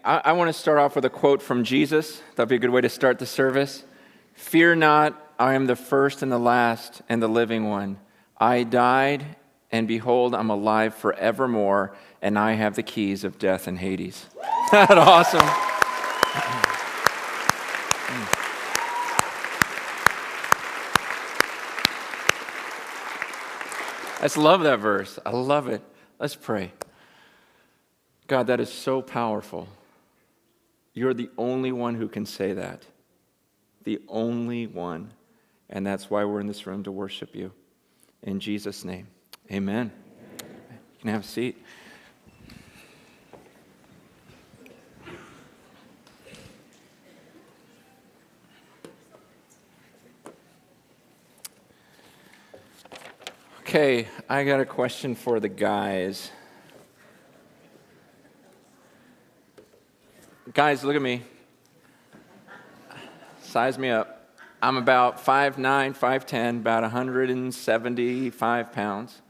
I want to start off with a quote from Jesus. That'd be a good way to start the service. "Fear not, I am the first and the last and the living one. I died, and behold, I'm alive forevermore, and I have the keys of death and Hades." Isn't that awesome? I just love that verse. I love it. Let's pray. God, that is so powerful. You're the only one who can say that. The only one. And that's why we're in this room, to worship you. In Jesus' name, amen. You can have a seat. Okay, I got a question for the guys. Guys, look at me. Size me up. I'm about 5'9", 5'10", about 175 pounds.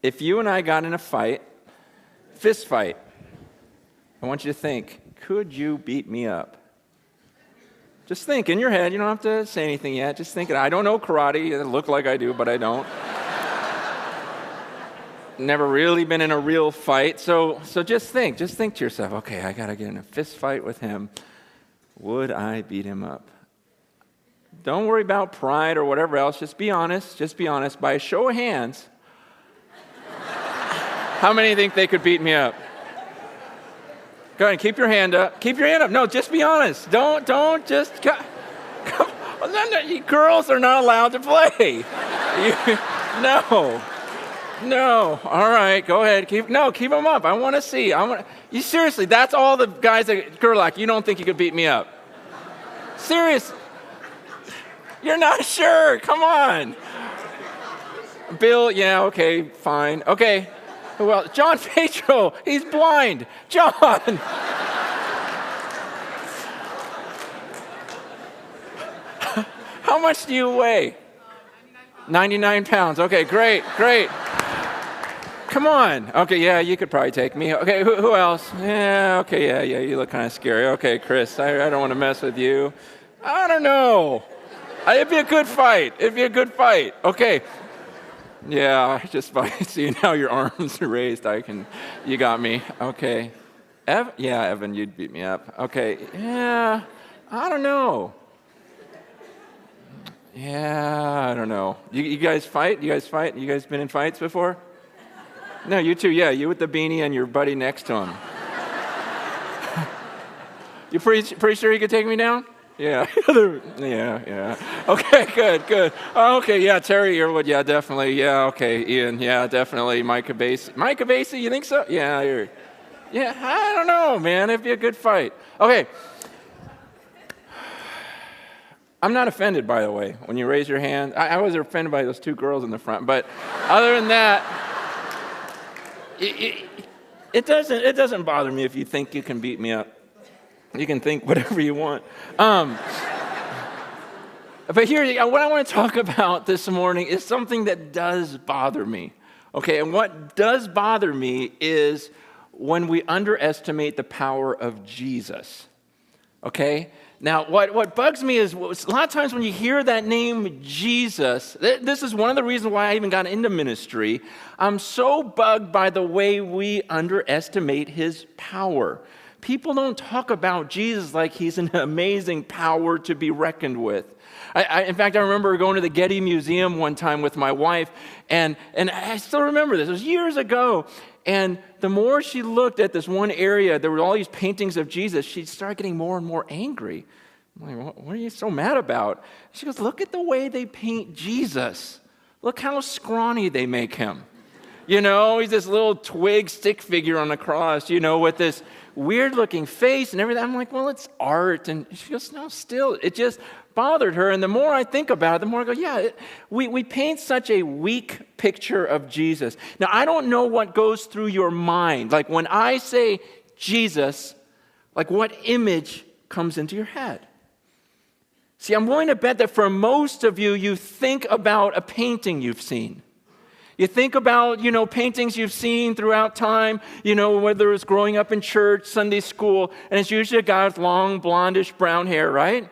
If you and I got in a fight, fist fight, I want you to think, could you beat me up? Just think in your head. You don't have to say anything yet. Just think. I don't know karate. I look like I do, but I don't. Never really been in a real fight. So just think. Just think to yourself, okay, I got to get in a fist fight with him. Would I beat him up? Don't worry about pride or whatever else. Just be honest. Just be honest. By a show of hands, how many think they could beat me up? Go ahead, keep your hand up. Keep your hand up. No, just be honest. Don't just... Come on. Girls are not allowed to play. No. All right, go ahead. Keep them up. I want to see. You seriously, that's all the guys at Gerlach. You don't think you could beat me up? Serious? You're not sure. Come on. Bill, yeah, okay, fine. Okay. Well, John Pedro, he's blind. John. How much do you weigh? 99 pounds. Okay, great. Come on. Okay, yeah, you could probably take me. Okay, who else? Yeah, okay, yeah, you look kind of scary. Okay, Chris, I don't want to mess with you. I don't know. It'd be a good fight. Okay. Yeah, just by seeing how your arms are raised, you got me. Okay. Evan, you'd beat me up. Okay. Yeah, I don't know. Yeah, I don't know. You guys fight? You guys been in fights before? No, you too. Yeah, you with the beanie and your buddy next to him. You pretty sure you could take me down? Yeah. Yeah. Okay, good. Okay, yeah, Terry Yearwood, yeah, definitely. Yeah, okay, Ian, yeah, definitely. Mike Abasi, you think so? Yeah, I don't know, man. It'd be a good fight. Okay. I'm not offended, by the way, when you raise your hand. I was offended by those two girls in the front, but other than that, it doesn't bother me if you think you can beat me up. You can think whatever you want. But here, what I want to talk about this morning is something that does bother me. Okay, and what does bother me is when we underestimate the power of Jesus. Okay? Now, what bugs me is a lot of times when you hear that name, Jesus, this is one of the reasons why I even got into ministry. I'm so bugged by the way we underestimate his power. People don't talk about Jesus like he's an amazing power to be reckoned with. In fact, I remember going to the Getty Museum one time with my wife, and I still remember this. It was years ago, and the more she looked at this one area, there were all these paintings of Jesus, she started getting more and more angry. I'm like, what are you so mad about? She goes, look at the way they paint Jesus. Look how scrawny they make him. You know, he's this little twig stick figure on the cross, with this weird-looking face and everything. I'm like, well, it's art. And she goes, no, still. It just bothered her. And the more I think about it, the more I go, yeah, we paint such a weak picture of Jesus. Now, I don't know what goes through your mind. Like, when I say Jesus, like, what image comes into your head? See, I'm willing to bet that for most of you, you think about a painting you've seen. You think about, paintings you've seen throughout time, whether it's growing up in church, Sunday school, and it's usually a guy with long, blondish brown hair, right?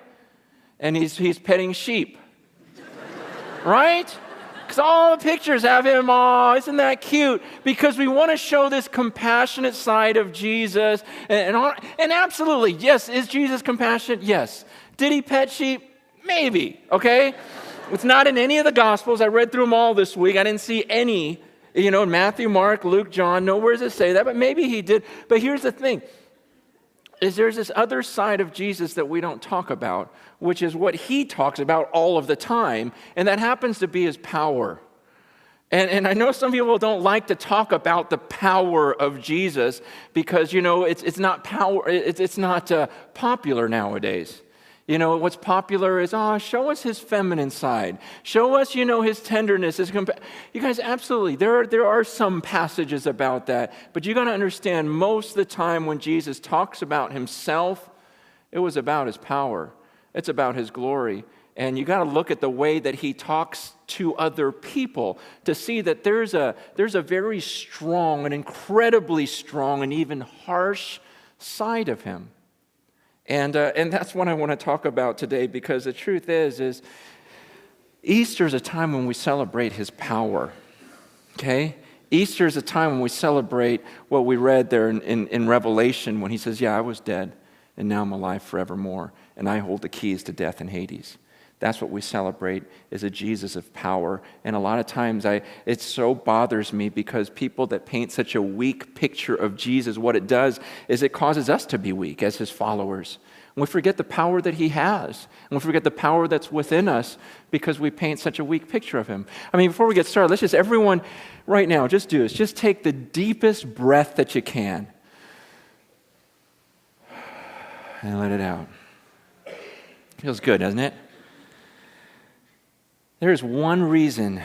And he's petting sheep, right? Because all the pictures have him, oh, isn't that cute? Because we want to show this compassionate side of Jesus. And absolutely, yes, is Jesus compassionate? Yes. Did he pet sheep? Maybe, okay? It's not in any of the Gospels. I read through them all this week. I didn't see any, Matthew, Mark, Luke, John. Nowhere does it say that, but maybe he did. But here's the thing, is there's this other side of Jesus that we don't talk about, which is what he talks about all of the time, and that happens to be his power. And I know some people don't like to talk about the power of Jesus because, it's not power. It's not popular nowadays. What's popular is, show us his feminine side. Show us, his tenderness. You guys, absolutely, there are some passages about that. But you got to understand, most of the time when Jesus talks about himself, it was about his power. It's about his glory. And you got to look at the way that he talks to other people to see that there's a very strong, an incredibly strong, and even harsh side of him. And that's what I want to talk about today, because the truth is Easter is a time when we celebrate his power, okay? Easter is a time when we celebrate what we read there in Revelation when he says, I was dead, and now I'm alive forevermore, and I hold the keys to death and Hades. That's what we celebrate, is a Jesus of power. And a lot of times it so bothers me because people that paint such a weak picture of Jesus, what it does is it causes us to be weak as his followers. And we forget the power that he has. And we forget the power that's within us because we paint such a weak picture of him. Before we get started, let's just, everyone, right now, just do this. Just take the deepest breath that you can. And let it out. Feels good, doesn't it? There's one reason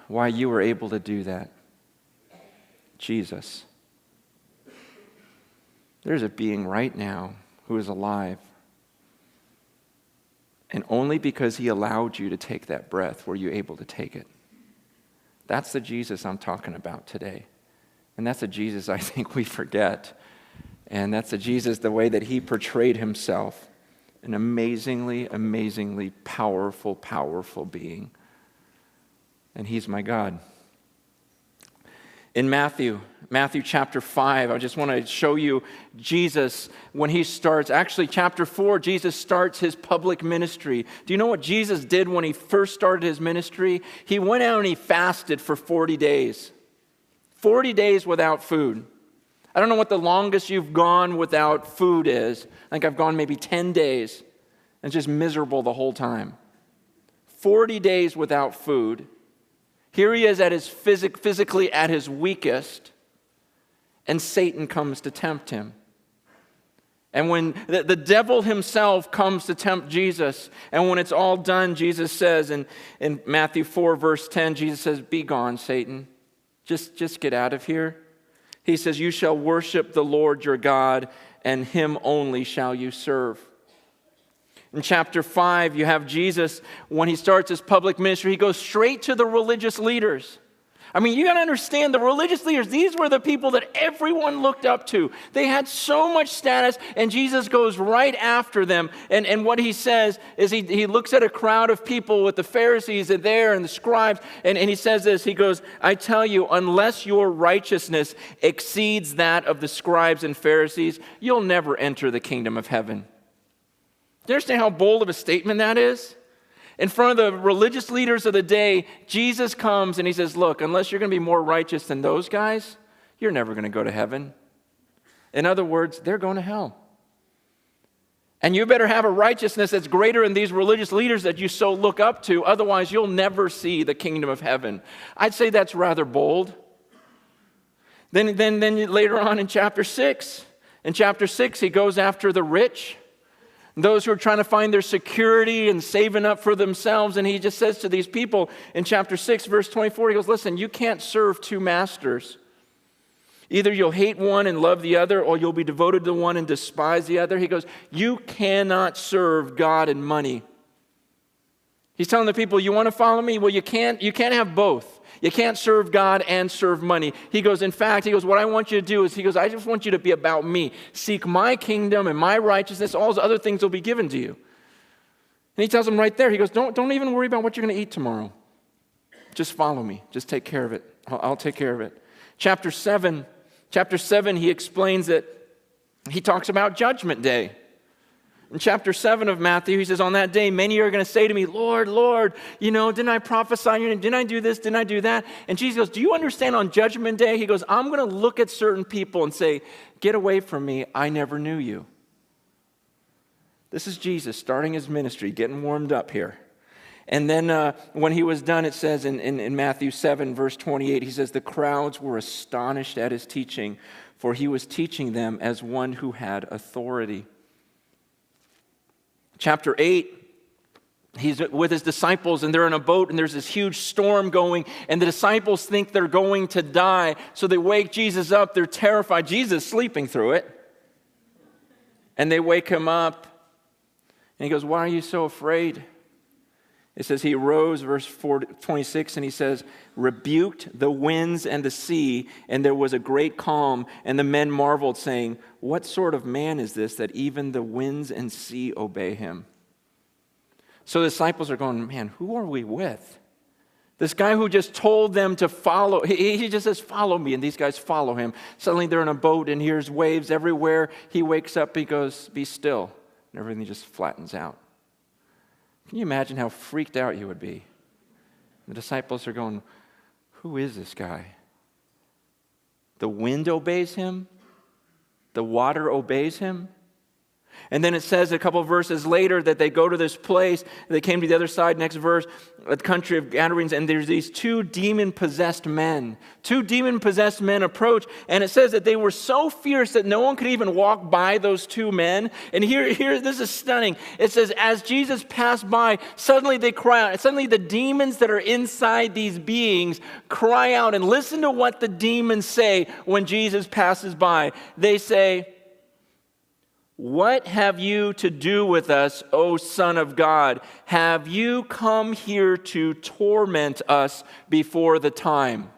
why you were able to do that. Jesus. There's a being right now who is alive. And only because he allowed you to take that breath were you able to take it. That's the Jesus I'm talking about today. And that's the Jesus I think we forget. And that's the Jesus, the way that he portrayed himself. An amazingly, amazingly powerful, powerful being. And he's my God. In Matthew chapter 5, I just want to show you Jesus when he starts. Actually, chapter 4, Jesus starts his public ministry. Do you know what Jesus did when he first started his ministry? He went out and he fasted for 40 days. 40 days without food. I don't know what the longest you've gone without food is. I think I've gone maybe 10 days and just miserable the whole time. 40 days without food. Here he is at his physically at his weakest, and Satan comes to tempt him. And when the devil himself comes to tempt Jesus, and when it's all done, Jesus says in Matthew 4, verse 10, Jesus says, "Be gone, Satan. Just get out of here." He says, "You shall worship the Lord your God, and him only shall you serve." In chapter 5, you have Jesus, when he starts his public ministry, he goes straight to the religious leaders. You got to understand, the religious leaders, these were the people that everyone looked up to. They had so much status, and Jesus goes right after them. And what he says is he looks at a crowd of people with the Pharisees there and the scribes, and he says this, he goes, "I tell you, unless your righteousness exceeds that of the scribes and Pharisees, you'll never enter the kingdom of heaven." Do you understand how bold of a statement that is? In front of the religious leaders of the day, Jesus comes and he says, look, unless you're going to be more righteous than those guys, you're never going to go to heaven. In other words, they're going to hell. And you better have a righteousness that's greater than these religious leaders that you so look up to, otherwise you'll never see the kingdom of heaven. I'd say that's rather bold. Then later on in chapter 6, he goes after the rich, those who are trying to find their security and saving up for themselves. And he just says to these people in chapter 6, verse 24, he goes, listen, you can't serve two masters. Either you'll hate one and love the other, or you'll be devoted to one and despise the other. He goes, you cannot serve God and money. He's telling the people, you want to follow me? Well, you can't have both. You can't serve God and serve money. He goes, in fact, he goes, what I want you to do is, he goes, I just want you to be about me. Seek my kingdom and my righteousness. All those other things will be given to you. And he tells them right there, he goes, don't even worry about what you're going to eat tomorrow. Just follow me. Just take care of it. I'll take care of it. Chapter 7, he explains that he talks about Judgment Day. In chapter 7 of Matthew, he says, on that day, many are going to say to me, Lord, Lord, didn't I prophesy in your name? Didn't I do this? Didn't I do that? And Jesus goes, do you understand on Judgment Day? He goes, I'm going to look at certain people and say, get away from me. I never knew you. This is Jesus starting his ministry, getting warmed up here. And then when he was done, it says in Matthew 7, verse 28, he says, the crowds were astonished at his teaching, for he was teaching them as one who had authority. Chapter 8, he's with his disciples, and they're in a boat, and there's this huge storm going, and the disciples think they're going to die. So they wake Jesus up. They're terrified. Jesus is sleeping through it. And they wake him up, and he goes, why are you so afraid? It says he arose, verse 26, and he says, rebuked the winds and the sea, and there was a great calm, and the men marveled, saying, what sort of man is this that even the winds and sea obey him? So the disciples are going, man, who are we with? This guy who just told them to follow, he just says, follow me, and these guys follow him. Suddenly they're in a boat, and here's waves everywhere. He wakes up, he goes, be still, and everything just flattens out. Can you imagine how freaked out you would be? The disciples are going, who is this guy? The wind obeys him. The water obeys him. And then it says a couple of verses later that they go to this place. They came to the other side, next verse, the country of Gadarenes, and there's these two demon-possessed men. Two demon-possessed men approach, and it says that they were so fierce that no one could even walk by those two men. And here, this is stunning. It says, as Jesus passed by, suddenly they cry out. And suddenly the demons that are inside these beings cry out. And listen to what the demons say when Jesus passes by. They say, what have you to do with us, O Son of God? Have you come here to torment us before the time?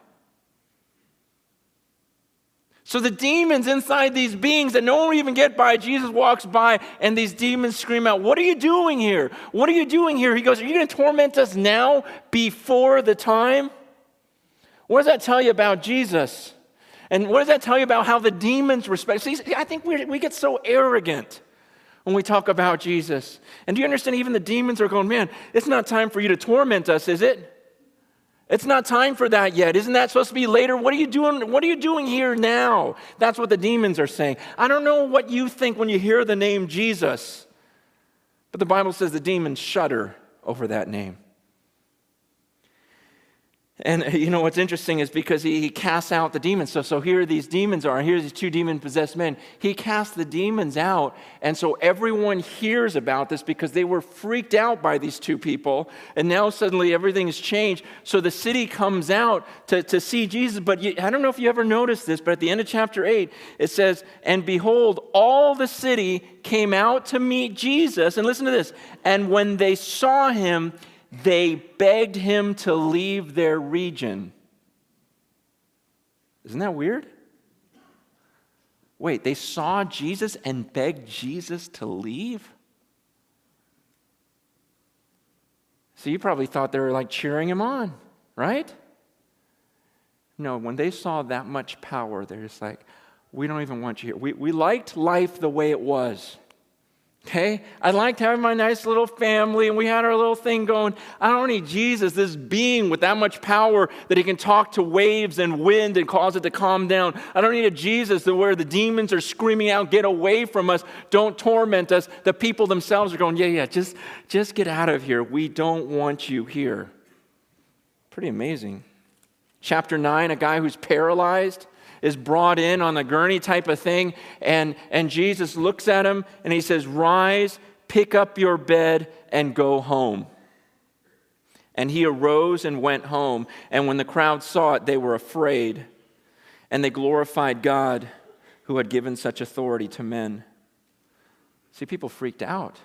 So the demons inside these beings that no one will even get by, Jesus walks by and these demons scream out, what are you doing here? What are you doing here? He goes, are you going to torment us now before the time? What does that tell you about Jesus? And what does that tell you about how the demons respect? See, I think we get so arrogant when we talk about Jesus. And do you understand, even the demons are going, man, it's not time for you to torment us, is it? It's not time for that yet. Isn't that supposed to be later? What are you doing? What are you doing here now? That's what the demons are saying. I don't know what you think when you hear the name Jesus, but the Bible says the demons shudder over that name. And you know what's interesting is because he casts out the demons. So here these demons are. Here these two demon-possessed men. He casts the demons out. And so everyone hears about this because they were freaked out by these two people. And now suddenly everything has changed. So the city comes out to see Jesus. But I don't know if you ever noticed this, but at the end of chapter 8, it says, and behold, all the city came out to meet Jesus. And listen to this. And when they saw him, they begged him to leave their region. Isn't that weird? Wait, they saw Jesus and begged Jesus to leave? So you probably thought they were like cheering him on, right? No, when they saw that much power, they're just like, we don't even want you here. We liked life the way it was. Okay? I liked having my nice little family, and we had our little thing going. I don't need Jesus, this being with that much power that he can talk to waves and wind and cause it to calm down. I don't need a Jesus where the demons are screaming out, get away from us, don't torment us. The people themselves are going, yeah, just get out of here. We don't want you here. Pretty amazing. Chapter 9, a guy who's paralyzed is brought in on a gurney type of thing, and Jesus looks at him and he says, rise, pick up your bed, and go home. And he arose and went home, and when the crowd saw it, they were afraid, and they glorified God who had given such authority to men. See, people freaked out.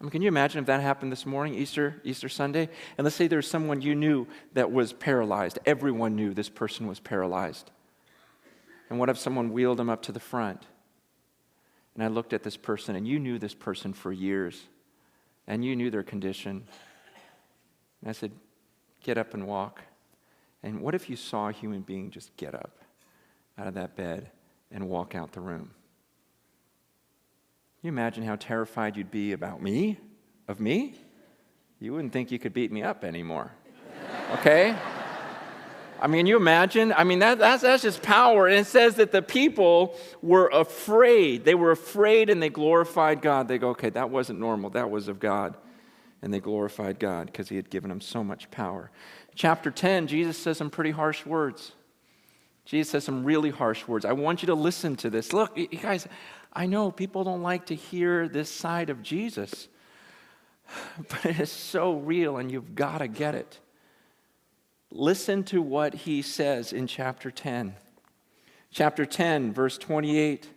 I mean, can you imagine if that happened this morning, Easter Sunday? And let's say there's someone you knew that was paralyzed. Everyone knew this person was paralyzed. And what if someone wheeled them up to the front? And I looked at this person, and you knew this person for years, and you knew their condition. And I said, get up and walk. And what if you saw a human being just get up out of that bed and walk out the room? Can you imagine how terrified you'd be about me? Of me? You wouldn't think you could beat me up anymore. Okay? I mean, you imagine? I mean, that's just power. And it says that the people were afraid. They were afraid and they glorified God. They go, okay, that wasn't normal. That was of God. And they glorified God because he had given them so much power. Chapter 10, Jesus says some pretty harsh words. Jesus says some really harsh words. I want you to listen to this. Look, you guys, I know people don't like to hear this side of Jesus, but it is so real and you've got to get it. Listen to what he says in chapter 10. Chapter 10, verse 28,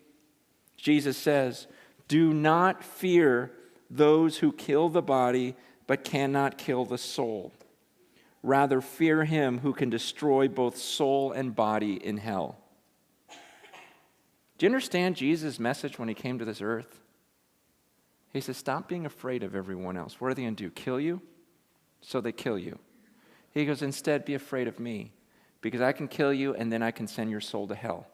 Jesus says, do not fear those who kill the body but cannot kill the soul. Rather, fear him who can destroy both soul and body in hell. Do you understand Jesus' message when he came to this earth? He says, stop being afraid of everyone else. What are they going to do? Kill you? So they kill you. He goes, instead, be afraid of me, because I can kill you and then I can send your soul to hell.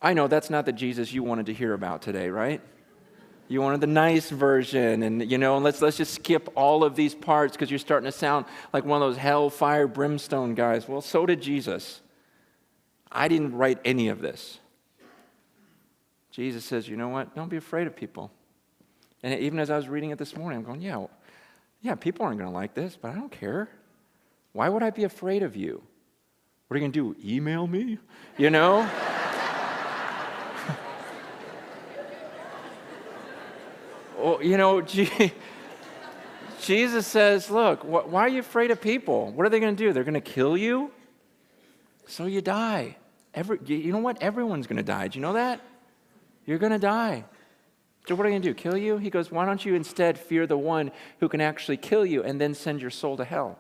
I know that's not the Jesus you wanted to hear about today, right? You wanted the nice version, and let's just skip all of these parts because you're starting to sound like one of those hellfire brimstone guys. Well, so did Jesus. I didn't write any of this. Jesus says, you know what? Don't be afraid of people. And even as I was reading it this morning, I'm going, yeah, people aren't going to like this, but I don't care. Why would I be afraid of you? What are you going to do? Email me? Well, Jesus says, look, why are you afraid of people? What are they going to do? They're going to kill you? So you die. You know what? Everyone's going to die. Do you know that? You're going to die. So what are you going to do? Kill you? He goes, why don't you instead fear the one who can actually kill you and then send your soul to hell?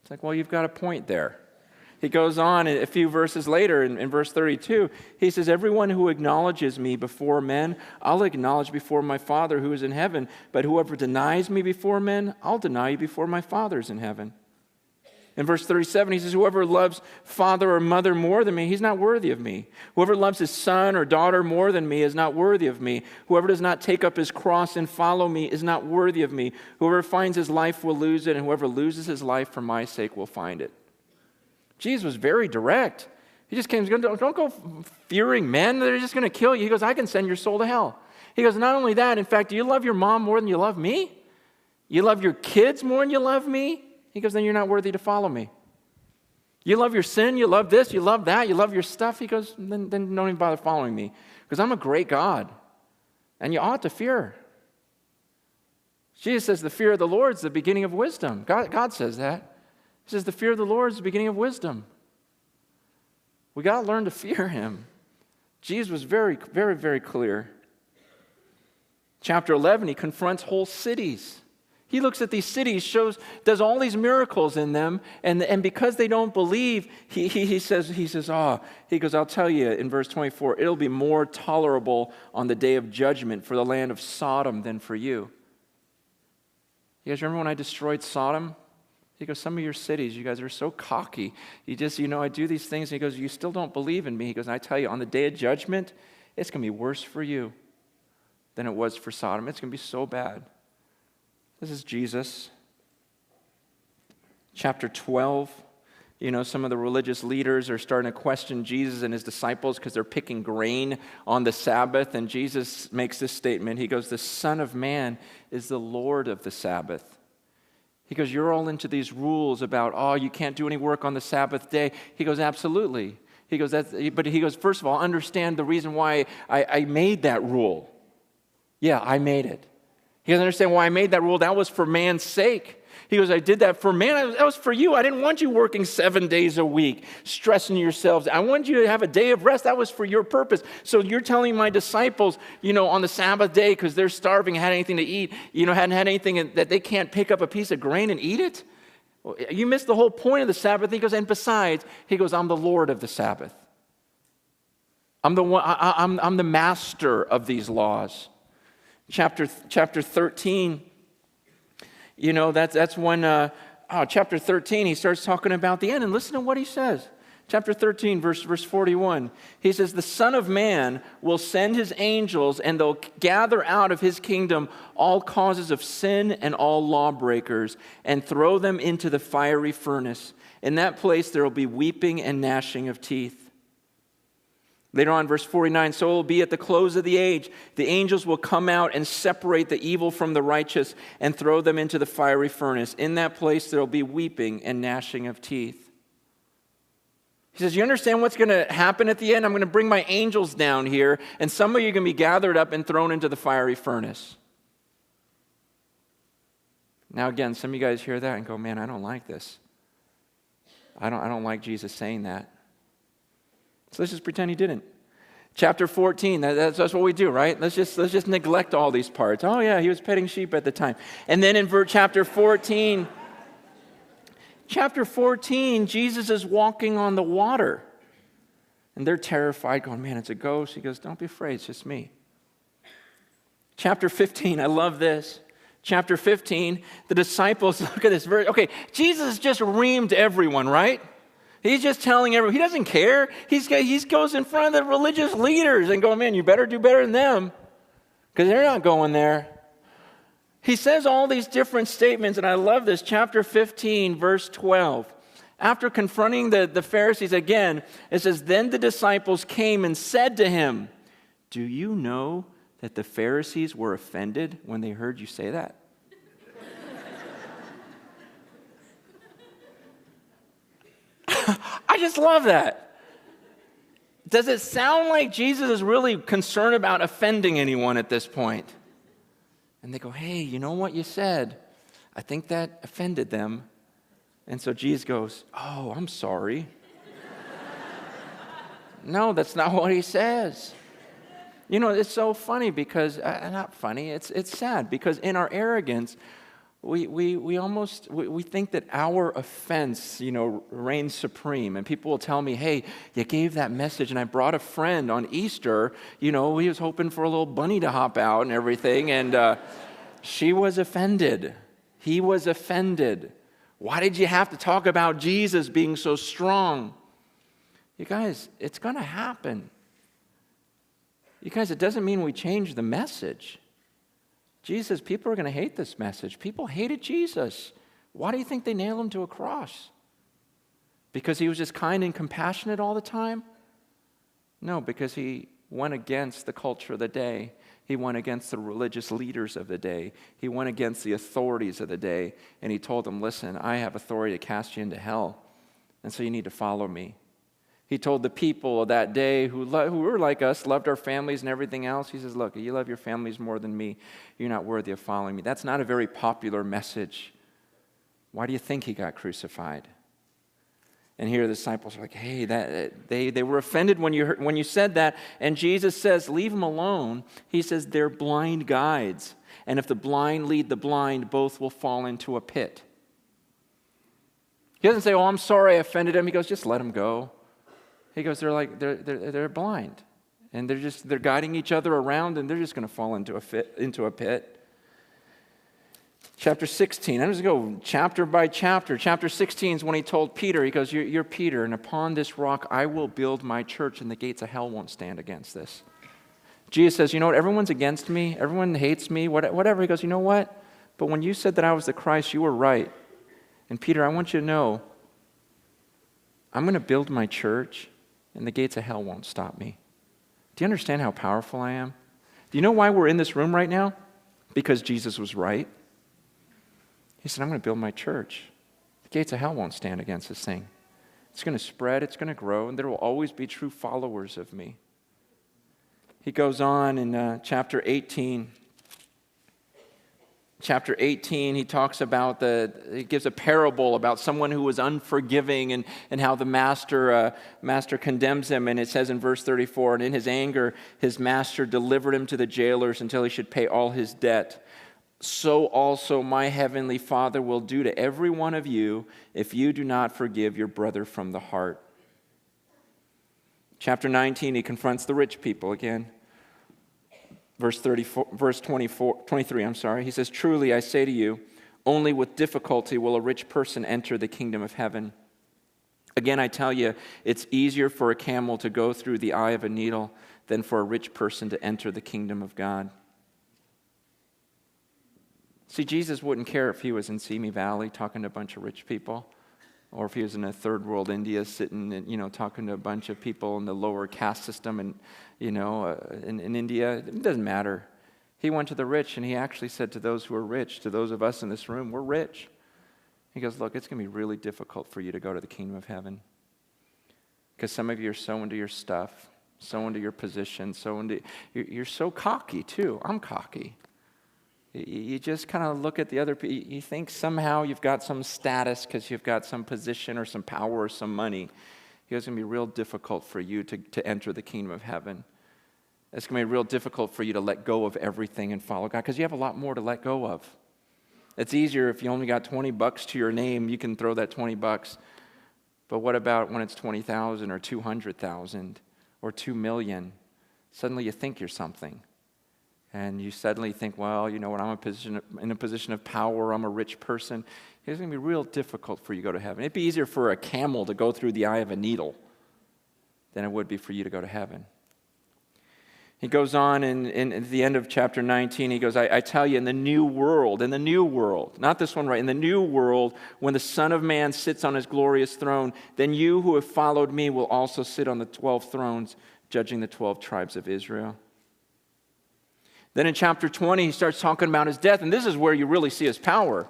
It's like, well, you've got a point there. He goes on a few verses later in verse 32. He says, everyone who acknowledges me before men, I'll acknowledge before my Father who is in heaven. But whoever denies me before men, I'll deny you before my Father is in heaven. In verse 37, he says, whoever loves father or mother more than me, he's not worthy of me. Whoever loves his son or daughter more than me is not worthy of me. Whoever does not take up his cross and follow me is not worthy of me. Whoever finds his life will lose it, and whoever loses his life for my sake will find it. Jesus was very direct. He just came, don't go fearing men. They're just going to kill you. He goes, I can send your soul to hell. He goes, not only that, in fact, do you love your mom more than you love me? You love your kids more than you love me? He goes, then you're not worthy to follow me. You love your sin, you love this, you love that, you love your stuff. He goes, then don't even bother following me, because I'm a great God, and you ought to fear. Jesus says the fear of the Lord is the beginning of wisdom. God says that. He says the fear of the Lord is the beginning of wisdom. We got to learn to fear him. Jesus was very, very, very clear. Chapter 11, he confronts whole cities. He looks at these cities, does all these miracles in them, and because they don't believe, he says, I'll tell you in verse 24, it'll be more tolerable on the day of judgment for the land of Sodom than for you. You guys remember when I destroyed Sodom? He goes, some of your cities, you guys are so cocky. You just, I do these things. And he goes, you still don't believe in me. He goes, and I tell you, on the day of judgment, it's going to be worse for you than it was for Sodom. It's going to be so bad. This is Jesus. Chapter 12, some of the religious leaders are starting to question Jesus and his disciples because they're picking grain on the Sabbath. And Jesus makes this statement. He goes, the Son of Man is the Lord of the Sabbath. He goes, you're all into these rules about, you can't do any work on the Sabbath day. He goes, absolutely. He goes, but he goes, first of all, understand the reason why I made that rule. Yeah, I made it. He doesn't understand why I made that rule. That was for man's sake. He goes, I did that for man. That was for you. I didn't want you working 7 days a week, stressing yourselves. I wanted you to have a day of rest. That was for your purpose. So you're telling my disciples, on the Sabbath day, because they're starving, hadn't anything to eat, hadn't had anything, that they can't pick up a piece of grain and eat it? Well, you missed the whole point of the Sabbath. He goes, and besides, he goes, I'm the Lord of the Sabbath. I'm the one. I'm the master of these laws. Chapter 13. That's when, chapter 13, he starts talking about the end. And listen to what he says. Chapter 13, verse 41. He says, the Son of Man will send his angels, and they'll gather out of his kingdom all causes of sin and all lawbreakers, and throw them into the fiery furnace. In that place there will be weeping and gnashing of teeth. Later on, verse 49, so it will be at the close of the age. The angels will come out and separate the evil from the righteous and throw them into the fiery furnace. In that place, there will be weeping and gnashing of teeth. He says, you understand what's going to happen at the end? I'm going to bring my angels down here, and some of you are going to be gathered up and thrown into the fiery furnace. Now, again, some of you guys hear that and go, man, I don't like this. I don't like Jesus saying that. So let's just pretend he didn't. Chapter 14, that's what we do, right? Let's just neglect all these parts. Oh yeah, he was petting sheep at the time. And then in chapter 14, Jesus is walking on the water. And they're terrified, going, man, it's a ghost. He goes, don't be afraid, it's just me. Chapter 15, I love this. Chapter 15, the disciples, look at this verse. Okay, Jesus just reamed everyone, right? He's just telling everyone, he doesn't care. He goes in front of the religious leaders and going, man, you better do better than them, because they're not going there. He says all these different statements, and I love this. Chapter 15, verse 12. After confronting the Pharisees again, it says, then the disciples came and said to him, do you know that the Pharisees were offended when they heard you say that? I just love that. Does it sound like Jesus is really concerned about offending anyone at this point? And they go, hey, you know what you said? I think that offended them. And so Jesus goes, oh, I'm sorry. No, that's not what he says. It's so funny because, not funny, it's sad, because in our arrogance, we think that our offense, reigns supreme. And people will tell me, hey, you gave that message, and I brought a friend on Easter. He was hoping for a little bunny to hop out and everything, and she was offended. He was offended. Why did you have to talk about Jesus being so strong? You guys, it's going to happen. You guys, it doesn't mean we change the message. Jesus, people are going to hate this message. People hated Jesus. Why do you think they nailed him to a cross? Because he was just kind and compassionate all the time? No, because he went against the culture of the day. He went against the religious leaders of the day. He went against the authorities of the day. And he told them, listen, I have authority to cast you into hell. And so you need to follow me. He told the people of that day who were like us, loved our families and everything else. He says, look, you love your families more than me. You're not worthy of following me. That's not a very popular message. Why do you think he got crucified? And here the disciples are like, hey, they were offended when you said that. And Jesus says, leave them alone. He says, they're blind guides. And if the blind lead the blind, both will fall into a pit. He doesn't say, oh, I'm sorry I offended him. He goes, just let them go. He goes, they're blind, and they're guiding each other around, and they're just going to fall into a pit. Chapter 16. I'm just going to go chapter by chapter. Chapter 16 is when he told Peter. He goes, "You're Peter, and upon this rock I will build my church, and the gates of hell won't stand against this." Jesus says, "You know what? Everyone's against me. Everyone hates me. Whatever." He goes, "You know what? But when you said that I was the Christ, you were right. And Peter, I want you to know, I'm going to build my church, and the gates of hell won't stop me." Do you understand how powerful I am? Do you know why we're in this room right now? Because Jesus was right. He said, I'm going to build my church. The gates of hell won't stand against this thing. It's going to spread, it's going to grow, and there will always be true followers of me. He goes on in chapter 18. Chapter 18, he talks about he gives a parable about someone who was unforgiving and how the master condemns him. And it says in verse 34, and in his anger, his master delivered him to the jailers until he should pay all his debt. So also my heavenly Father will do to every one of you if you do not forgive your brother from the heart. Chapter 19, he confronts the rich people again. Verse 23, he says, truly I say to you, only with difficulty will a rich person enter the kingdom of heaven. Again, I tell you, it's easier for a camel to go through the eye of a needle than for a rich person to enter the kingdom of God. See, Jesus wouldn't care if he was in Simi Valley talking to a bunch of rich people, or if he was in a third world India sitting and, talking to a bunch of people in the lower caste system and, in India. It doesn't matter. He went to the rich and he actually said to those who are rich, to those of us in this room, we're rich. He goes, look, it's going to be really difficult for you to go to the kingdom of heaven. Because some of you are so into your stuff, so into your position, you're so cocky too. I'm cocky. You just kind of look at the other people. You think somehow you've got some status because you've got some position or some power or some money. It's going to be real difficult for you to enter the kingdom of heaven. It's going to be real difficult for you to let go of everything and follow God because you have a lot more to let go of. It's easier if you only got $20 to your name, you can throw that $20. But what about when it's 20,000 or 200,000 or 2 million? Suddenly you think you're something. And you suddenly think, well, you know what, I'm in a position of power, I'm a rich person. It's going to be real difficult for you to go to heaven. It'd be easier for a camel to go through the eye of a needle than it would be for you to go to heaven. He goes on in the end of chapter 19, he goes, I tell you, in the new world, not this one, right, in the new world, when the Son of Man sits on his glorious throne, then you who have followed me will also sit on the 12 thrones, judging the 12 tribes of Israel. Then in chapter 20, he starts talking about his death, and this is where you really see his power.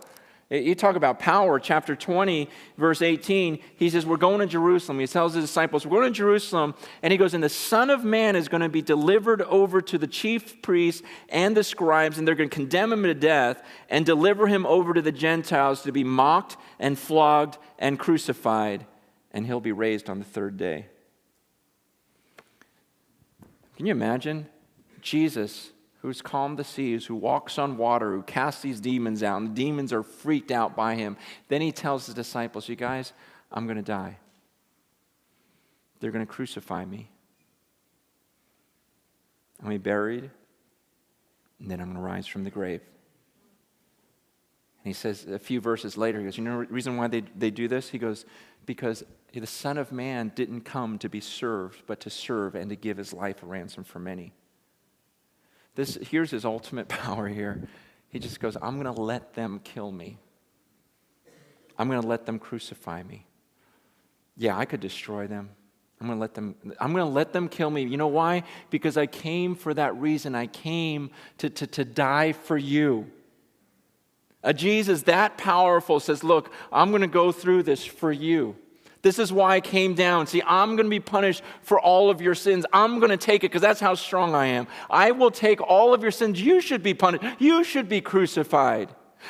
You talk about power, chapter 20, verse 18, he says, we're going to Jerusalem. He tells his disciples, we're going to Jerusalem, and he goes, and the Son of Man is going to be delivered over to the chief priests and the scribes, and they're going to condemn him to death and deliver him over to the Gentiles to be mocked and flogged and crucified, and he'll be raised on the third day. Can you imagine Jesus, who's calmed the seas, who walks on water, who casts these demons out, and the demons are freaked out by him. Then he tells his disciples, you guys, I'm going to die. They're going to crucify me. I'm going to be buried, and then I'm going to rise from the grave. And he says a few verses later, he goes, you know the reason why they do this? He goes, because the Son of Man didn't come to be served, but to serve and to give his life a ransom for many. Here's his ultimate power here. He just goes, I'm going to let them kill me. I'm going to let them crucify me. Yeah, I could destroy them. I'm going to let them kill me. You know why? Because I came for that reason. I came to die for you. A Jesus that powerful says, look, I'm going to go through this for you. This is why I came down. See, I'm going to be punished for all of your sins. I'm going to take it because that's how strong I am. I will take all of your sins. You should be punished. You should be crucified.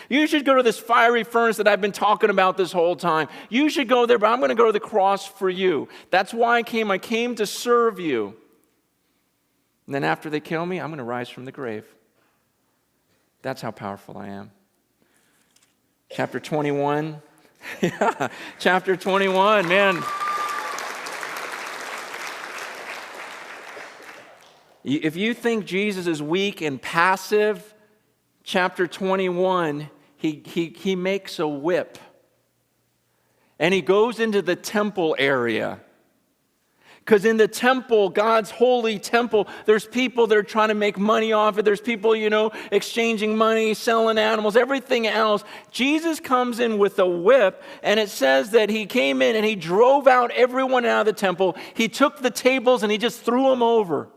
You should go to this fiery furnace that I've been talking about this whole time. You should go there, but I'm going to go to the cross for you. That's why I came. I came to serve you. And then after they kill me, I'm going to rise from the grave. That's how powerful I am. Chapter 21. Yeah, chapter 21, man. If you think Jesus is weak and passive, chapter 21, he makes a whip. And he goes into the temple area. Because in the temple, God's holy temple, there's people that are trying to make money off it. There's people, exchanging money, selling animals, everything else. Jesus comes in with a whip, and it says that he came in and he drove out everyone out of the temple. He took the tables and he just threw them over.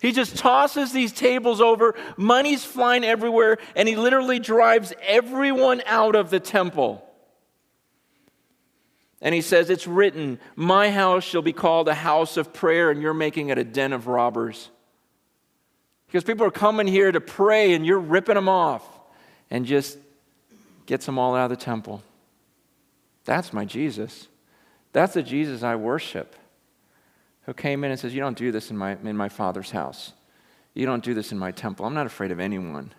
He just tosses these tables over. Money's flying everywhere, and he literally drives everyone out of the temple. And he says, it's written, my house shall be called a house of prayer, and you're making it a den of robbers. Because people are coming here to pray, and you're ripping them off. and just gets them all out of the temple. That's my Jesus. That's the Jesus I worship, who came in and says, you don't do this in my Father's house. You don't do this in my temple. I'm not afraid of anyone.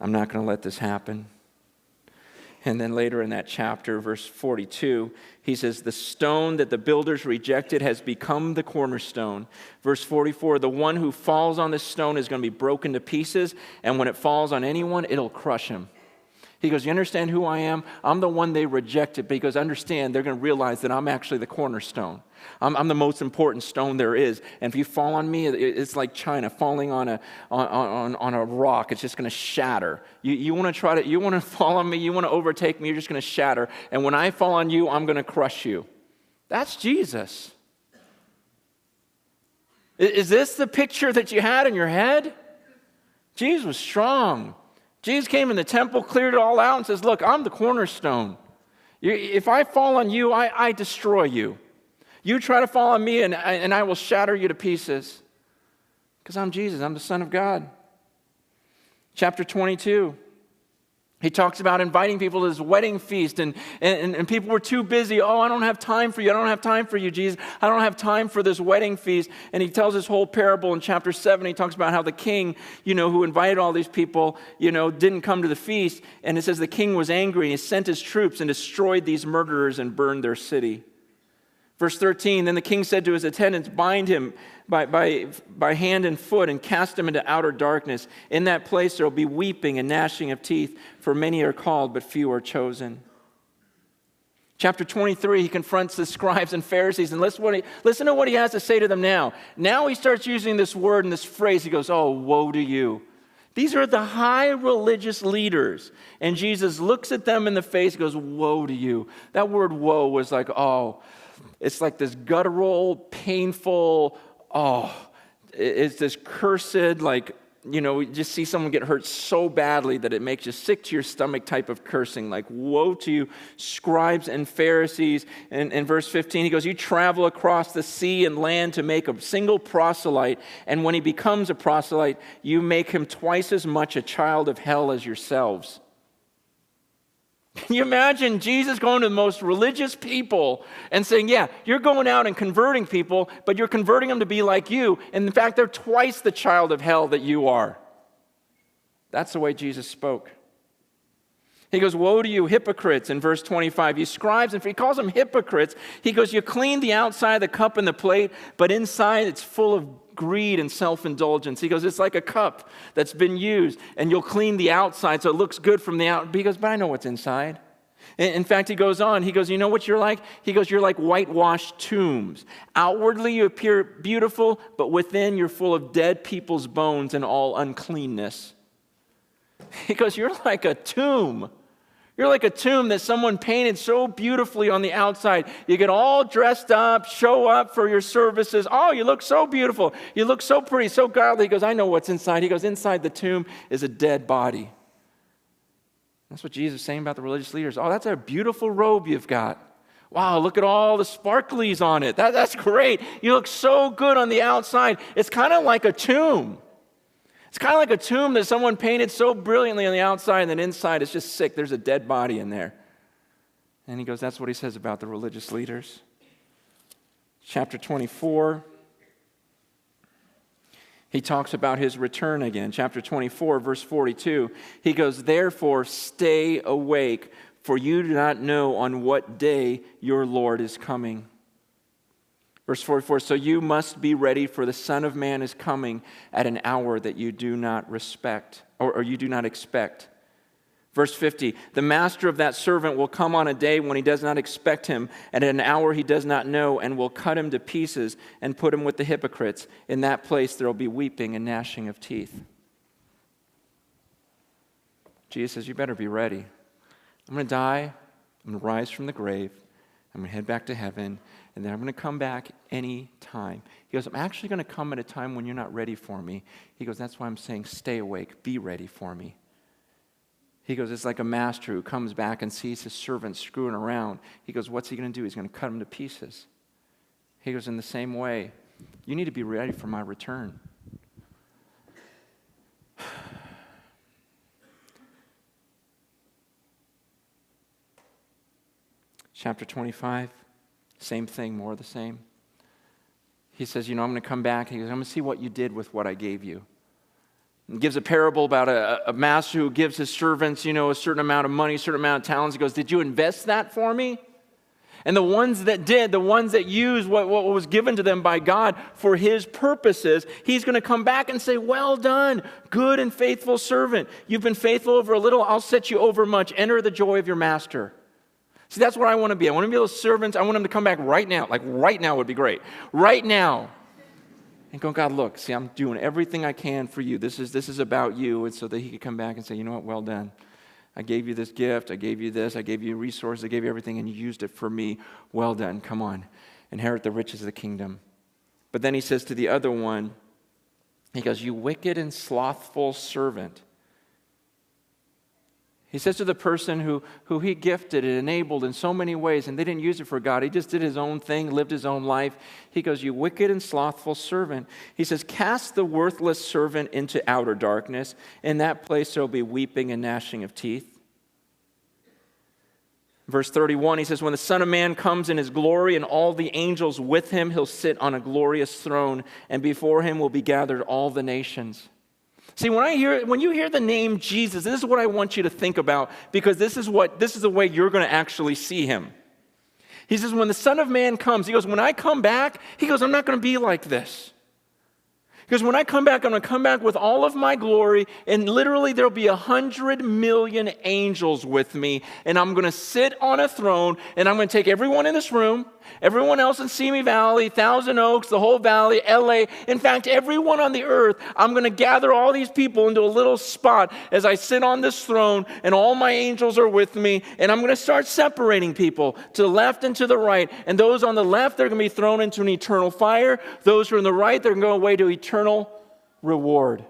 I'm not going to let this happen. And then later in that chapter, verse 42, he says, the stone that the builders rejected has become the cornerstone. Verse 44, the one who falls on this stone is going to be broken to pieces, and when it falls on anyone, it'll crush him. He goes, you understand who I am? I'm the one they rejected, because understand, they're going to realize that I'm actually the cornerstone. I'm the most important stone there is. And if you fall on me, it's like China falling on a rock. It's just going to shatter. You want to fall on me, you want to overtake me, you're just going to shatter. And when I fall on you, I'm going to crush you. That's Jesus. Is this the picture that you had in your head? Jesus was strong. Jesus came in the temple, cleared it all out, and says, look, I'm the cornerstone. If I fall on you, I destroy you. You try to fall on me, and I will shatter you to pieces. Because I'm Jesus. I'm the Son of God. Chapter 22. He talks about inviting people to his wedding feast, and people were too busy. Oh, I don't have time for you. I don't have time for you, Jesus. I don't have time for this wedding feast. And he tells this whole parable in chapter 7. He talks about how the king, who invited all these people, didn't come to the feast. And it says the king was angry, and he sent his troops and destroyed these murderers and burned their city. Verse 13, then the king said to his attendants, bind him by hand and foot and cast him into outer darkness. In that place there will be weeping and gnashing of teeth, for many are called, but few are chosen. Chapter 23, he confronts the scribes and Pharisees, and listen to what he has to say to them now. Now he starts using this word and this phrase. He goes, oh, woe to you. These are the high religious leaders. And Jesus looks at them in the face and goes, woe to you. That word woe was like, it's like this guttural, painful, it's this cursed, you just see someone get hurt so badly that it makes you sick to your stomach type of cursing. Like, woe to you, scribes and Pharisees. And in verse 15, he goes, you travel across the sea and land to make a single proselyte. And when he becomes a proselyte, you make him twice as much a child of hell as yourselves. Can you imagine Jesus going to the most religious people and saying, yeah, you're going out and converting people, but you're converting them to be like you. And in fact, they're twice the child of hell that you are. That's the way Jesus spoke. He goes, woe to you, hypocrites, in verse 25. You scribes, and he calls them hypocrites. He goes, you clean the outside of the cup and the plate, but inside it's full of greed and self-indulgence. He goes, it's like a cup that's been used, and you'll clean the outside so it looks good from the out. He goes, but I know what's inside. In fact, he goes on. He goes, you know what you're like? He goes, you're like whitewashed tombs. Outwardly you appear beautiful, but within you're full of dead people's bones and all uncleanness. He goes, you're like a tomb. You're like a tomb that someone painted so beautifully on the outside. You get all dressed up, show up for your services. Oh, you look so beautiful. You look so pretty, so godly. He goes, I know what's inside. He goes, inside the tomb is a dead body. That's what Jesus is saying about the religious leaders. Oh, that's a beautiful robe you've got. Wow, look at all the sparklies on it. That's great. You look so good on the outside. It's kind of like a tomb. It's kind of like a tomb that someone painted so brilliantly on the outside, and then inside it's just sick. There's a dead body in there. And he goes, that's what he says about the religious leaders. Chapter 24, he talks about his return again. Chapter 24, verse 42, he goes, therefore stay awake, for you do not know on what day your Lord is coming. Verse 44, so you must be ready, for the Son of Man is coming at an hour that you do not respect, or you do not expect. Verse 50, the master of that servant will come on a day when he does not expect him, and at an hour he does not know, and will cut him to pieces and put him with the hypocrites. In that place there will be weeping and gnashing of teeth. Jesus says, you better be ready. I'm going to die. I'm going to rise from the grave. I'm going to head back to heaven. And then I'm going to come back any time. He goes, I'm actually going to come at a time when you're not ready for me. He goes, that's why I'm saying stay awake. Be ready for me. He goes, it's like a master who comes back and sees his servant screwing around. He goes, what's he going to do? He's going to cut him to pieces. He goes, in the same way, you need to be ready for my return. Chapter 25, same thing, more of the same. He says, I'm going to come back. He goes, I'm going to see what you did with what I gave you. He gives a parable about a master who gives his servants, a certain amount of money, a certain amount of talents. He goes, did you invest that for me? And the ones that did, the ones that used what was given to them by God for his purposes, he's going to come back and say, well done, good and faithful servant. You've been faithful over a little, I'll set you over much. Enter the joy of your master. See, that's what I want to be. I want to be those servants. I want them to come back right now. Like right now would be great. Right now. And go, God, look, see, I'm doing everything I can for you. This is about you. And so that he could come back and say, you know what, well done. I gave you this gift, I gave you this, I gave you resources, I gave you everything, and you used it for me. Well done, come on. Inherit the riches of the kingdom. But then he says to the other one, he goes, you wicked and slothful servant. He says to the person who he gifted and enabled in so many ways, and they didn't use it for God. He just did his own thing, lived his own life. He goes, you wicked and slothful servant. He says, cast the worthless servant into outer darkness. In that place there will be weeping and gnashing of teeth. Verse 31, he says, when the Son of Man comes in his glory and all the angels with him, he'll sit on a glorious throne, and before him will be gathered all the nations. See, when you hear the name Jesus, this is what I want you to think about, because this is the way you're going to actually see him. He says, when the Son of Man comes, he goes, when I come back, he goes, I'm not going to be like this. Because when I come back, I'm going to come back with all of my glory, and literally there'll be 100 million angels with me, and I'm going to sit on a throne, and I'm going to take everyone in this room, everyone else in Simi Valley, Thousand Oaks, the whole valley, LA, in fact, everyone on the earth, I'm going to gather all these people into a little spot as I sit on this throne, and all my angels are with me, and I'm going to start separating people to the left and to the right, and those on the left, they're going to be thrown into an eternal fire. Those who are on the right, they're going to go away to eternal reward.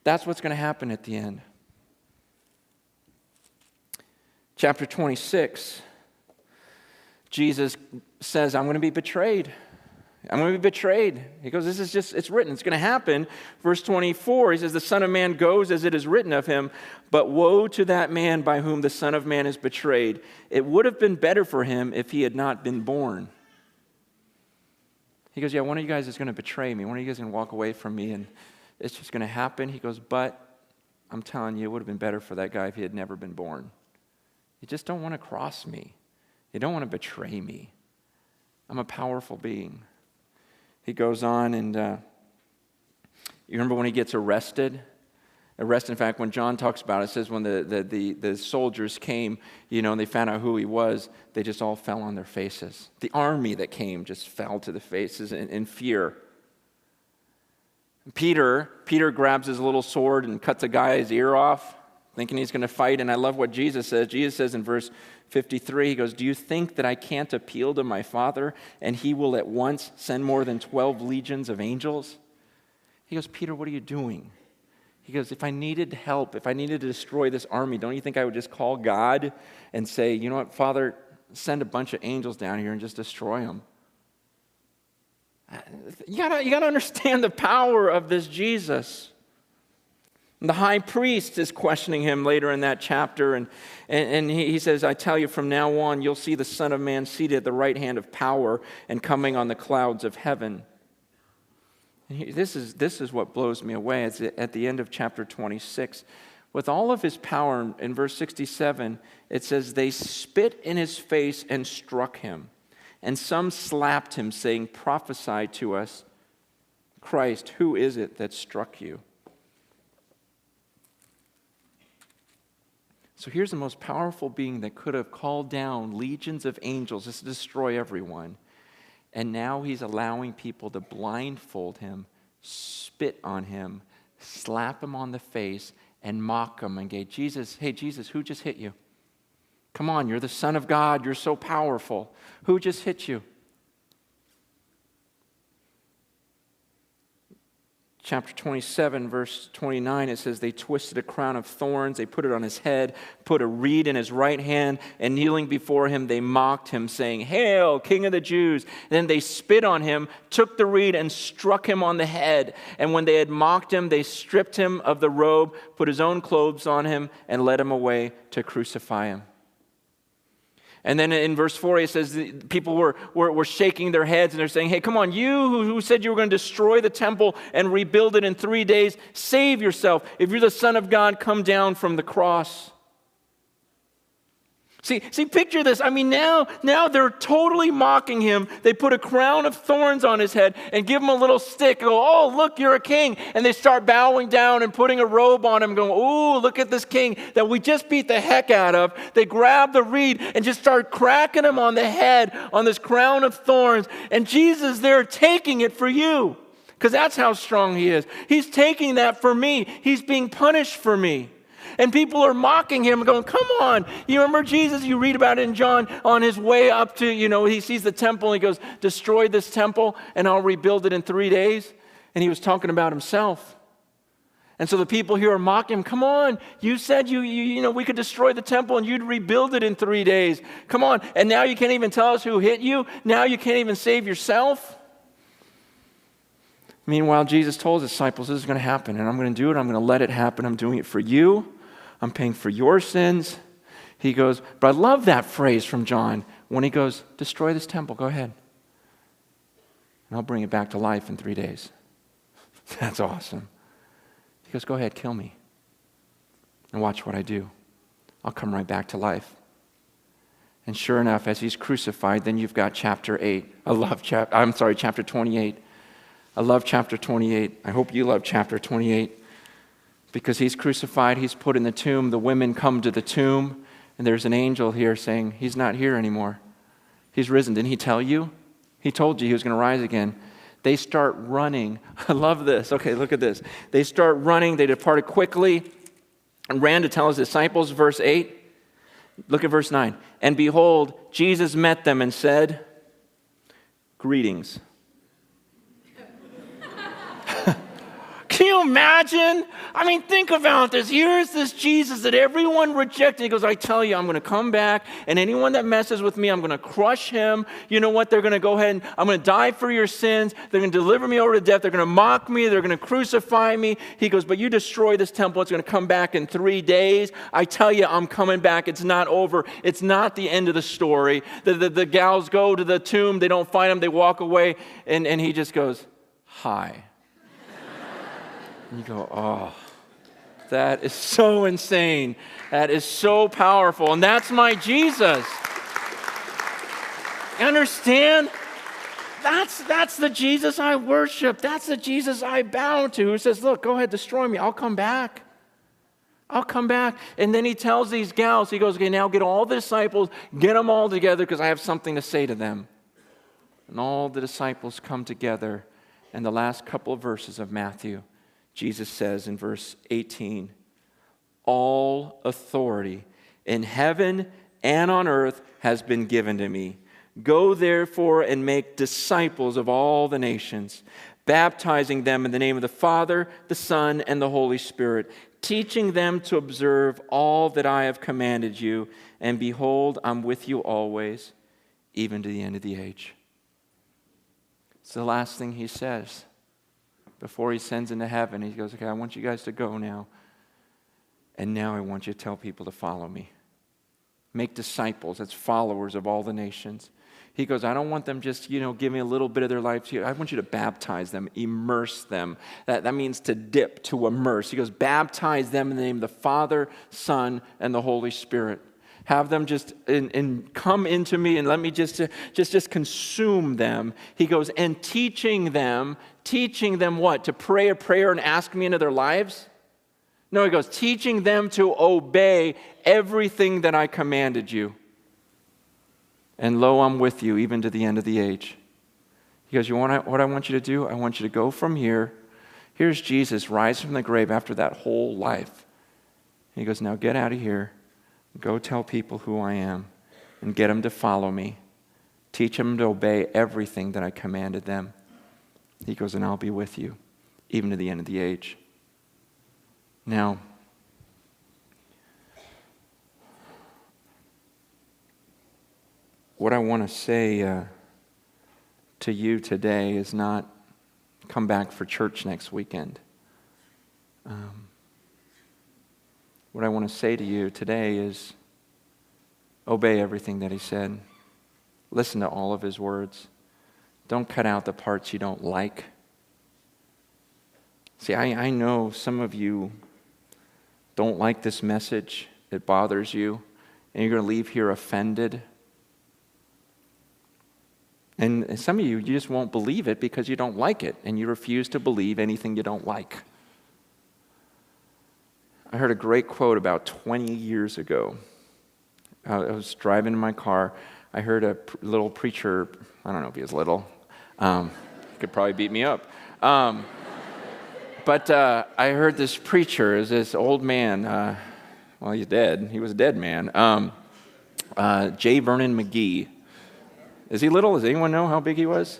That's what's going to happen at the end. Chapter 26, Jesus says, I'm going to be betrayed. I'm going to be betrayed. He goes, it's written. It's going to happen. Verse 24, he says, the Son of Man goes as it is written of him, but woe to that man by whom the Son of Man is betrayed. It would have been better for him if he had not been born. He goes, one of you guys is going to betray me. One of you guys is going to walk away from me, and it's just going to happen. He goes, but I'm telling you, it would have been better for that guy if he had never been born. You just don't want to cross me. You don't want to betray me. I'm a powerful being. He goes on, and you remember when he gets arrested? In fact, when John talks about it, it says when the soldiers came, and they found out who he was, they just all fell on their faces. The army that came just fell to the faces in fear. Peter grabs his little sword and cuts a guy's ear off, thinking he's going to fight. And I love what Jesus says. Jesus says in verse 53, he goes, do you think that I can't appeal to my Father, and he will at once send more than 12 legions of angels? He goes, Peter, what are you doing? He goes, if I needed help, if I needed to destroy this army, don't you think I would just call God and say, you know what, Father, send a bunch of angels down here and just destroy them? You gotta understand the power of this Jesus. And the high priest is questioning him later in that chapter, and he says, I tell you, from now on, you'll see the Son of Man seated at the right hand of power and coming on the clouds of heaven. This is what blows me away. It's at the end of chapter 26. With all of his power, in verse 67, it says, they spit in his face and struck him. And some slapped him, saying, prophesy to us, Christ, who is it that struck you? So here's the most powerful being that could have called down legions of angels just to destroy everyone. And now he's allowing people to blindfold him, spit on him, slap him on the face, and mock him and go, hey, Jesus, who just hit you? Come on, you're the Son of God. You're so powerful. Who just hit you? Chapter 27, verse 29, it says, they twisted a crown of thorns, they put it on his head, put a reed in his right hand, and kneeling before him, they mocked him, saying, Hail, King of the Jews! And then they spit on him, took the reed, and struck him on the head. And when they had mocked him, they stripped him of the robe, put his own clothes on him, and led him away to crucify him. And then in verse 4, it says people were shaking their heads and they're saying, hey, come on, you who said you were going to destroy the temple and rebuild it in 3 days, save yourself. If you're the Son of God, come down from the cross. See, picture this. I mean, now they're totally mocking him. They put a crown of thorns on his head and give him a little stick. Go, oh, look, you're a king. And they start bowing down and putting a robe on him, going, oh, look at this king that we just beat the heck out of. They grab the reed and just start cracking him on the head on this crown of thorns. And Jesus there taking it for you, because that's how strong he is. He's taking that for me. He's being punished for me. And people are mocking him, going, come on. You remember Jesus? You read about it in John on his way up to, he sees the temple and he goes, destroy this temple and I'll rebuild it in 3 days. And he was talking about himself. And so the people here are mocking him. Come on. You said we could destroy the temple and you'd rebuild it in 3 days. Come on. And now you can't even tell us who hit you. Now you can't even save yourself. Meanwhile, Jesus told his disciples, this is going to happen and I'm going to do it. I'm going to let it happen. I'm doing it for you. I'm paying for your sins. He goes, but I love that phrase from John when he goes, destroy this temple, go ahead. And I'll bring it back to life in 3 days. That's awesome. He goes, go ahead, kill me. And watch what I do. I'll come right back to life. And sure enough, as he's crucified, then you've got chapter 28. I love chapter 28. I hope you love chapter 28. Because he's crucified, he's put in the tomb. The women come to the tomb, and there's an angel here saying, he's not here anymore. He's risen. Didn't he tell you? He told you he was going to rise again. They start running. I love this. Okay, look at this. They start running. They departed quickly and ran to tell his disciples, verse 8. Look at verse 9. And behold, Jesus met them and said, greetings. Can you imagine? I mean, think about this. Here's this Jesus that everyone rejected. He goes, I tell you, I'm going to come back, and anyone that messes with me, I'm going to crush him. You know what? They're going to go ahead and I'm going to die for your sins. They're going to deliver me over to death. They're going to mock me. They're going to crucify me. He goes, but you destroy this temple. It's going to come back in 3 days. I tell you, I'm coming back. It's not over. It's not the end of the story. The gals go to the tomb. They don't find him. They walk away, and he just goes, hi. And you go, oh, that is so insane. That is so powerful. And that's my Jesus. You understand? That's the Jesus I worship. That's the Jesus I bow to, who says, look, go ahead, destroy me. I'll come back. I'll come back. And then he tells these gals, he goes, okay, now get all the disciples, get them all together because I have something to say to them. And all the disciples come together. And the last couple of verses of Matthew, Jesus says in verse 18, all authority in heaven and on earth has been given to me. Go therefore and make disciples of all the nations, baptizing them in the name of the Father, the Son, and the Holy Spirit, teaching them to observe all that I have commanded you. And behold, I'm with you always, even to the end of the age. It's the last thing he says before he sends into heaven. He goes, okay, I want you guys to go now. And now I want you to tell people to follow me. Make disciples, that's followers of all the nations. He goes, I don't want them just, give me a little bit of their life. I want you to baptize them, immerse them. That means to dip, to immerse. He goes, baptize them in the name of the Father, Son, and the Holy Spirit. Have them just and come into me and let me just consume them. He goes, and teaching them what? To pray a prayer and ask me into their lives? No, he goes, teaching them to obey everything that I commanded you. And lo, I'm with you even to the end of the age. He goes, what I want you to do? I want you to go from here. Here's Jesus rise from the grave after that whole life. He goes, now get out of here. Go tell people who I am and get them to follow me. Teach them to obey everything that I commanded them. He goes, and I'll be with you even to the end of the age. Now, what I want to say to you today is not come back for church next weekend. What I want to say to you today is Obey everything that he said. Listen to all of his words. Don't cut out the parts you don't like. See, I know some of you don't like this message. It bothers you. And you're going to leave here offended. And some of you just won't believe it because you don't like it. And you refuse to believe anything you don't like. I heard a great quote about 20 years ago. I was driving in my car. I heard a little preacher. I don't know if he was little. He could probably beat me up. But I heard this preacher, is this old man. Well, he's dead. He was a dead man. J. Vernon McGee. Is he little? Does anyone know how big he was?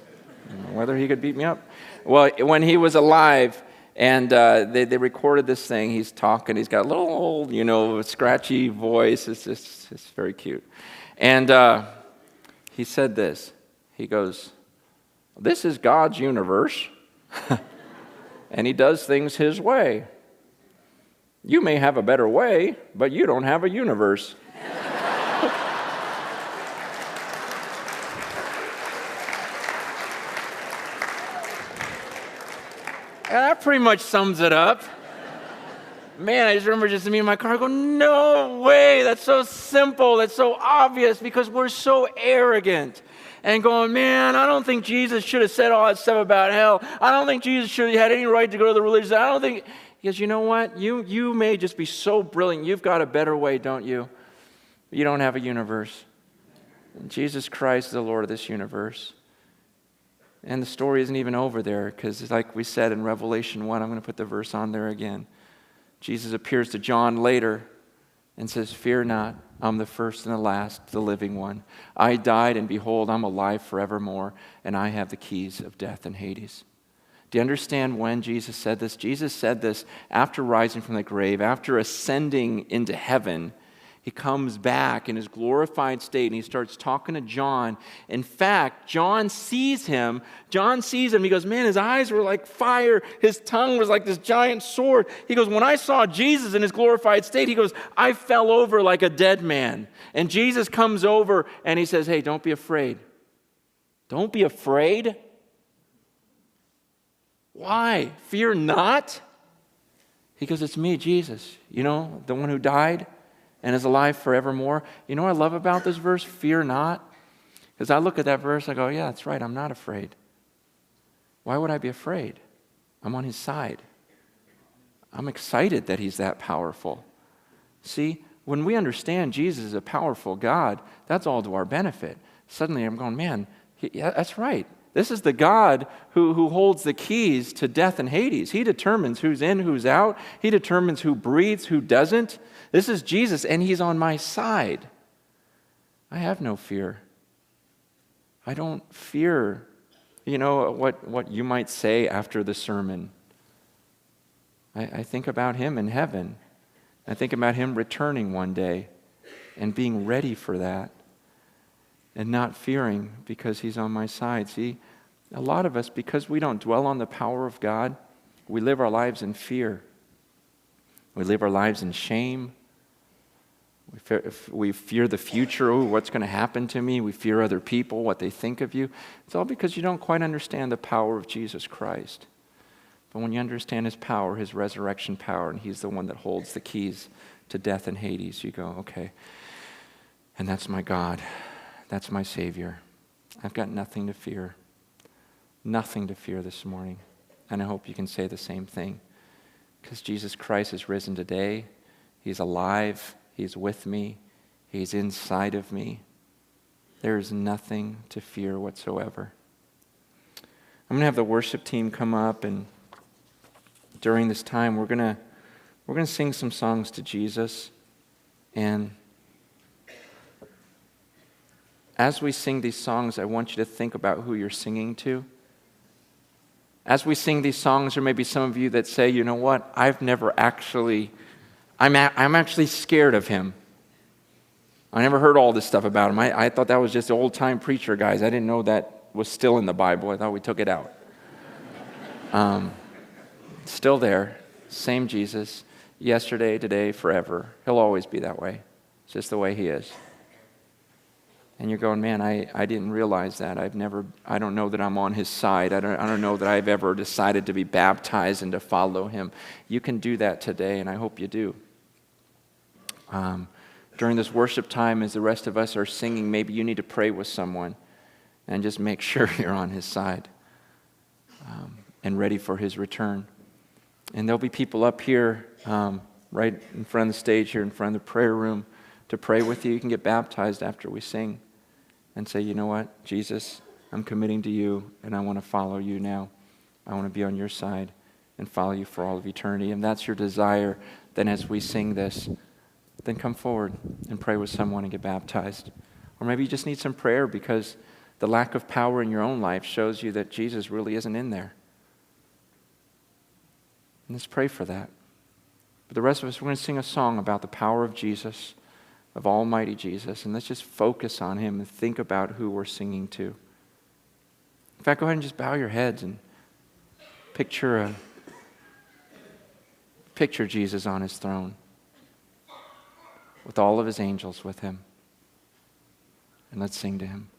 Whether he could beat me up? Well, when he was alive, and they recorded this thing. He's talking. He's got a little old, scratchy voice. It's very cute. And he said this. He goes, "This is God's universe, and he does things his way. You may have a better way, but you don't have a universe." And that pretty much sums it up. Man, I just remember just me in my car, I go, no way, that's so simple, that's so obvious, because we're so arrogant. And going, man, I don't think Jesus should have said all that stuff about hell. I don't think Jesus should have had any right to go to the religious. I don't think, because you know what? You may just be so brilliant. You've got a better way, don't you? You don't have a universe. And Jesus Christ is the Lord of this universe. And the story isn't even over there, because like we said in Revelation 1, I'm going to put the verse on there again. Jesus appears to John later and says, "Fear not, I'm the first and the last, the living one. I died, and behold, I'm alive forevermore, and I have the keys of death and Hades." Do you understand when Jesus said this? Jesus said this after rising from the grave, after ascending into heaven. He comes back in his glorified state, and he starts talking to John. In fact, John sees him. He goes, man, his eyes were like fire. His tongue was like this giant sword. He goes, when I saw Jesus in his glorified state, he goes, I fell over like a dead man. And Jesus comes over, and he says, hey, don't be afraid. Don't be afraid. Why? Fear not? He goes, it's me, Jesus. The one who died and is alive forevermore. You know what I love about this verse? Fear not. Because I look at that verse, I go, yeah, that's right, I'm not afraid. Why would I be afraid? I'm on his side. I'm excited that he's that powerful. See, when we understand Jesus is a powerful God, that's all to our benefit. Suddenly I'm going, man, yeah, that's right. This is the God who holds the keys to death and Hades. He determines who's in, who's out. He determines who breathes, who doesn't. This is Jesus, and he's on my side. I have no fear. I don't fear, what you might say after the sermon. I think about him in heaven. I think about him returning one day and being ready for that. And not fearing because he's on my side. See, a lot of us, because we don't dwell on the power of God, we live our lives in fear. We live our lives in shame. We fear the future. Oh, what's going to happen to me? We fear other people, what they think of you. It's all because you don't quite understand the power of Jesus Christ. But when you understand his power, his resurrection power, and he's the one that holds the keys to death and Hades, you go, okay, and that's my God. That's my Savior. I've got nothing to fear. Nothing to fear this morning. And I hope you can say the same thing. Because Jesus Christ is risen today. He's alive. He's with me. He's inside of me. There is nothing to fear whatsoever. I'm going to have the worship team come up, and during this time we're going to sing some songs to Jesus. And as we sing these songs, I want you to think about who you're singing to. As we sing these songs, there may be some of you that say, you know what, I'm actually scared of him. I never heard all this stuff about him. I thought that was just old-time preacher guys. I didn't know that was still in the Bible. I thought we took it out. Still there, same Jesus, yesterday, today, forever. He'll always be that way. It's just the way he is. and you're going, man, I didn't realize that. I don't know that I'm on his side. I don't know that I've ever decided to be baptized and to follow him. You can do that today, and I hope you do. During this worship time, as the rest of us are singing, maybe you need to pray with someone and just make sure you're on his side and ready for his return. And there'll be people up here right in front of the stage here, in front of the prayer room, to pray with you. You can get baptized after we sing and say, you know what, Jesus, I'm committing to you, and I want to follow you now. I want to be on your side and follow you for all of eternity. And that's your desire, then as we sing this, then come forward and pray with someone and get baptized. Or maybe you just need some prayer because the lack of power in your own life shows you that Jesus really isn't in there. And let's pray for that. But the rest of us, we're going to sing a song about the power of Jesus, of Almighty Jesus, and let's just focus on him and think about who we're singing to. In fact, go ahead and just bow your heads and picture Jesus on his throne with all of his angels with him. And let's sing to him.